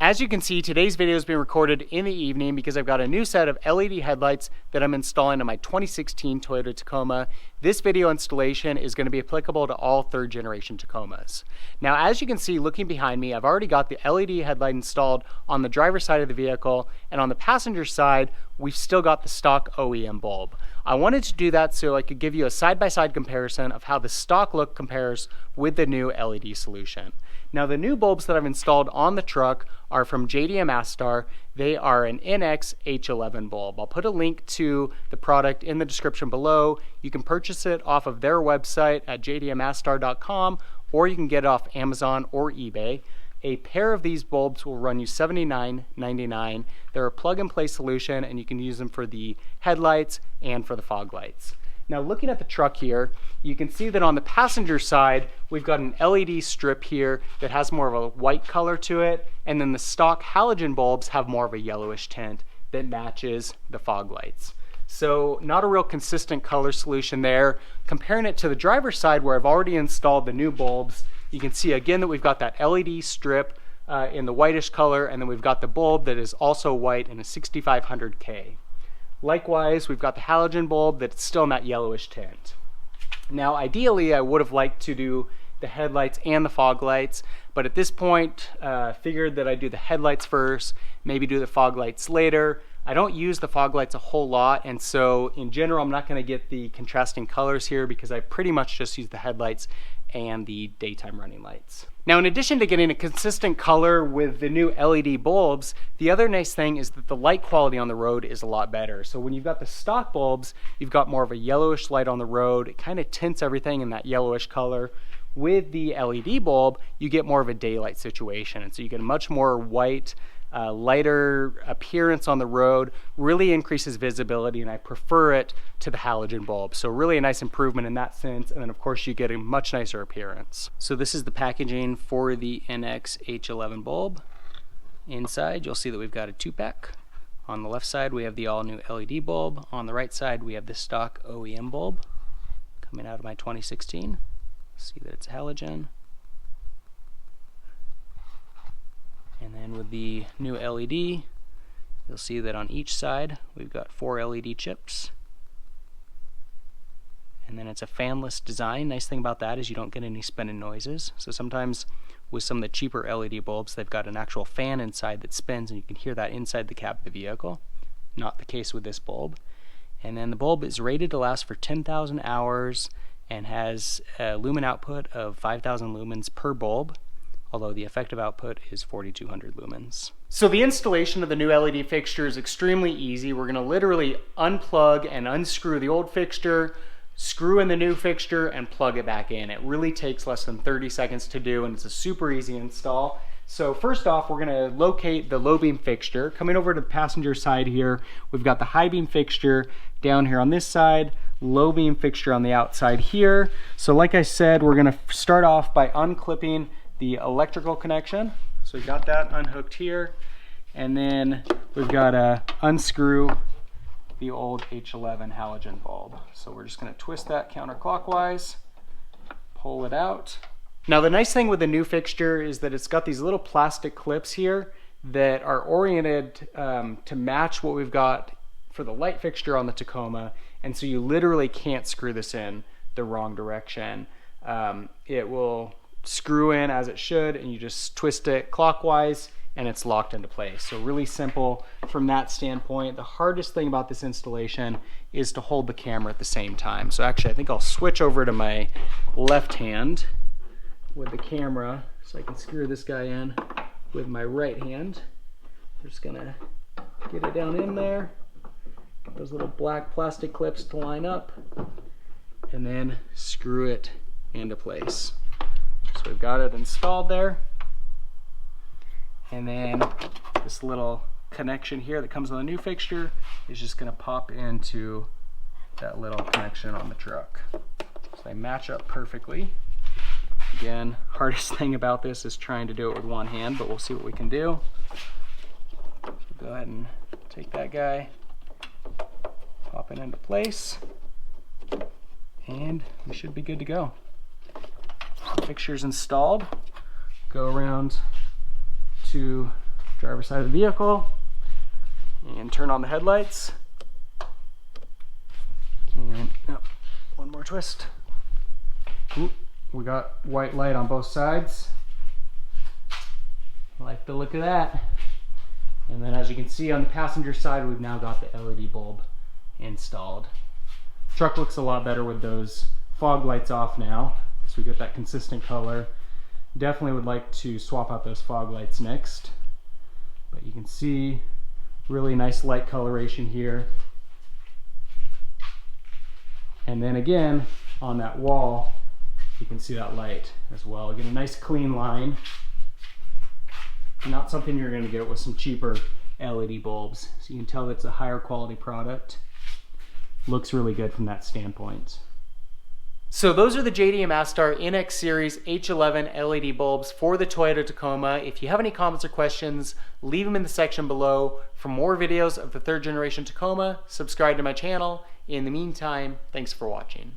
As you can see, today's video is being recorded in the evening because I've got a new set of LED headlights that I'm installing in my 2016 Toyota Tacoma. This video installation is going to be applicable to all third generation Tacomas. Now, as you can see looking behind me, I've already got the LED headlight installed on the driver's side of the vehicle, and on the passenger side, we've still got the stock OEM bulb. I wanted to do that so I could give you a side-by-side comparison of how the stock look compares with the new LED solution. Now, the new bulbs that I've installed on the truck are from JDMastar. They are an NX H11 bulb. I'll put a link to the product in the description below. You can purchase it off of their website at JDMastar.com, or you can get it off Amazon or eBay. A pair of these bulbs will run you $79.99. They're a plug-and-play solution, and you can use them for the headlights and for the fog lights. Now, looking at the truck here, you can see that on the passenger side, we've got an LED strip here that has more of a white color to it, and then the stock halogen bulbs have more of a yellowish tint that matches the fog lights. So not a real consistent color solution there. Comparing it to the driver's side, where I've already installed the new bulbs, you can see again that we've got that LED strip in the whitish color, and then we've got the bulb that is also white in a 6500K. Likewise, we've got the halogen bulb that's still in that yellowish tint. Now, ideally, I would have liked to do the headlights and the fog lights, but at this point, figured that I'd do the headlights first, maybe do the fog lights later. I don't use the fog lights a whole lot, and so in general, I'm not going to get the contrasting colors here because I pretty much just use the headlights and the daytime running lights. Now, in addition to getting a consistent color with the new LED bulbs, the other nice thing is that the light quality on the road is a lot better. So when you've got the stock bulbs, you've got more of a yellowish light on the road. It kind of tints everything in that yellowish color. With the LED bulb, you get more of a daylight situation, and so you get a much more white, lighter appearance on the road, really increases visibility, and I prefer it to the halogen bulb. So really a nice improvement in that sense, and then of course you get a much nicer appearance. So this is the packaging for the NX H11 bulb. Inside you'll see that we've got a 2-pack. On the left side we have the all new LED bulb. On the right side we have the stock OEM bulb coming out of my 2016. See that it's halogen. And then with the new LED, you'll see that on each side we've got 4 LED chips. And then it's a fanless design. Nice thing about that is you don't get any spinning noises. So sometimes with some of the cheaper LED bulbs, they've got an actual fan inside that spins, and you can hear that inside the cab of the vehicle. Not the case with this bulb. And then the bulb is rated to last for 10,000 hours and has a lumen output of 5,000 lumens per bulb, although the effective output is 4,200 lumens. So the installation of the new LED fixture is extremely easy. We're going to literally unplug and unscrew the old fixture, screw in the new fixture, and plug it back in. It really takes less than 30 seconds to do, and it's a super easy install. So first off, we're going to locate the low beam fixture. Coming over to the passenger side here, we've got the high beam fixture down here on this side, low beam fixture on the outside here. So like I said, we're going to start off by unclipping the electrical connection. So we got that unhooked here, and then we've got to unscrew the old H11 halogen bulb. So we're just going to twist that counterclockwise, pull it out. Now, the nice thing with the new fixture is that it's got these little plastic clips here that are oriented to match what we've got for the light fixture on the Tacoma, and so you literally can't screw this in the wrong direction. It will screw in as it should, and you just twist it clockwise and it's locked into place. So really simple from that standpoint. The hardest thing about this installation is to hold the camera at the same time. So actually I think I'll switch over to my left hand with the camera so I can screw this guy in with my right hand. I'm just gonna get it down in there, get those little black plastic clips to line up, and then screw it into place. So we've got it installed there, and then this little connection here that comes on the new fixture is just going to pop into that little connection on the truck. So they match up perfectly. Again, hardest thing about this is trying to do it with one hand, but we'll see what we can do. So go ahead and take that guy, pop it into place, and we should be good to go. Fixture's installed. Go around to driver's side of the vehicle, and turn on the headlights. And one more twist. Ooh, we got white light on both sides. I like the look of that. And then as you can see on the passenger side, we've now got the LED bulb installed. Truck looks a lot better with those fog lights off now, because we get that consistent color. Definitely would like to swap out those fog lights next. But you can see really nice light coloration here. And then again, on that wall, you can see that light as well. Again, a nice clean line. Not something you're going to get with some cheaper LED bulbs. So you can tell it's a higher quality product. Looks really good from that standpoint. So those are the JDMastar NX Series H11 LED bulbs for the Toyota Tacoma. If you have any comments or questions, leave them in the section below. For more videos of the 3rd generation Tacoma, subscribe to my channel. In the meantime, thanks for watching.